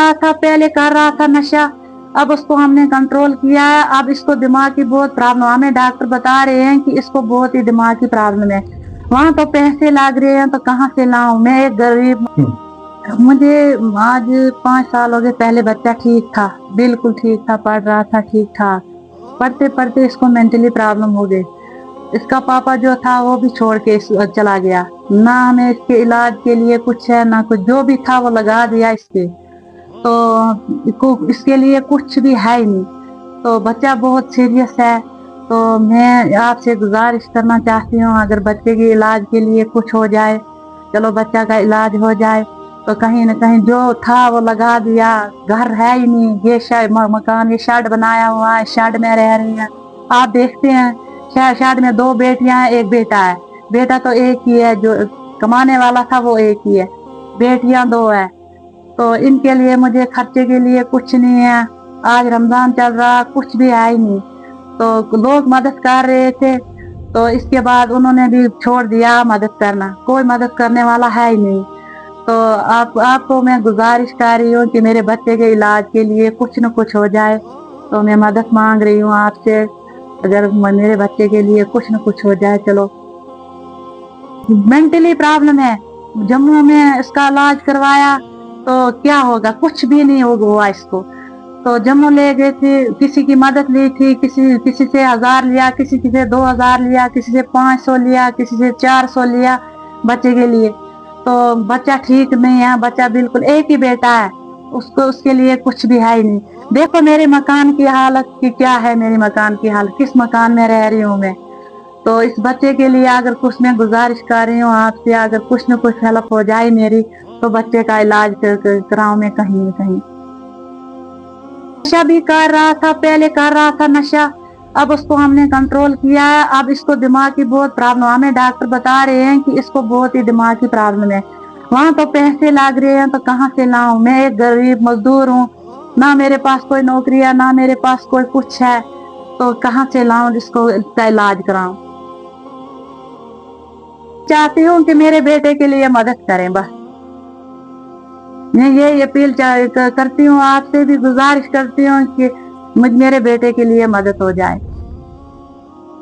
रहा था, पहले कर रहा था नशा, अब उसको हमने कंट्रोल किया है। अब इसको दिमाग की बहुत प्रॉब्लम, हमें डॉक्टर बता रहे हैं कि इसको बहुत ही दिमाग की प्रॉब्लम है। वहाँ तो पैसे लग रहे हैं, तो कहाँ से लाऊं, मैं एक गरीब। मुझे आज 5 साल हो गए। पहले बच्चा ठीक था, बिल्कुल ठीक था, पढ़ रहा था ठीक ठाक। पढ़ते पढ़ते इसको मेंटली प्रॉब्लम हो गई। इसका पापा जो था वो भी छोड़ के चला गया। ना हमें इसके इलाज के लिए कुछ है ना कुछ, जो भी था वो लगा दिया इसके, तो इसके लिए कुछ भी है ही नहीं। तो बच्चा बहुत सीरियस है। तो मैं आपसे गुजारिश करना चाहती हूँ, अगर बच्चे के इलाज के लिए कुछ हो जाए, चलो बच्चा का इलाज हो जाए। तो कहीं न कहीं जो था वो लगा दिया, घर है ही नहीं, ये मकान, ये शेड बनाया हुआ है, शेड में रह रही है। आप देखते हैं शेड में 2 बेटियां हैं, एक बेटा है। बेटा तो एक ही है, जो कमाने वाला था वो एक ही है, बेटियां 2 है। तो इनके लिए मुझे खर्चे के लिए कुछ नहीं है। आज रमजान चल रहा, कुछ भी है ही नहीं। तो लोग मदद कर रहे थे, तो इसके बाद उन्होंने भी छोड़ दिया मदद करना, कोई मदद करने वाला है ही नहीं। तो आपको मैं गुजारिश कर रही हूँ कि मेरे बच्चे के इलाज के लिए कुछ न कुछ हो जाए। तो मैं मदद मांग रही हूँ आपसे, अगर मेरे बच्चे के लिए कुछ न कुछ हो जाए। चलो, मेंटली प्रॉब्लम है। जम्मू में इसका इलाज करवाया तो क्या होगा, कुछ भी नहीं हुआ इसको। तो जम्मू ले गए थे, किसी की मदद ली थी, किसी से 1000 लिया, किसी से 2000 लिया, किसी से 500 लिया, किसी से 400 लिया बच्चे के लिए। तो बच्चा ठीक नहीं है, बच्चा बिल्कुल, एक ही बेटा है, उसको उसके लिए कुछ भी है ही नहीं। देखो मेरे मकान की हालत की क्या है, मेरी मकान की हालत, किस मकान में रह रही हूँ मैं। तो इस बच्चे के लिए अगर कुछ, मैं गुजारिश कर रही हूँ आपसे, अगर कुछ न कुछ हेल्प हो जाए मेरी, तो बच्चे का इलाज कराऊं मैं कहीं न कहीं। नशा भी कर रहा था, पहले कर रहा था नशा, अब उसको हमने कंट्रोल किया है। अब इसको दिमाग की बहुत प्रॉब्लम, हमें डॉक्टर बता रहे हैं कि इसको बहुत ही दिमाग की प्रॉब्लम है। वहाँ तो पैसे लग रहे हैं, तो कहाँ से लाऊं, मैं एक गरीब मजदूर हूँ, ना मेरे पास कोई नौकरी है, ना मेरे पास कोई कुछ है। तो कहाँ से लाऊं जिसको इसका इलाज कराऊं। चाहती हूँ कि मेरे बेटे के लिए मदद करें, बस मैं ये अपील करती हूँ, आपसे भी गुजारिश करती हूँ कि मेरे बेटे के लिए मदद हो जाए।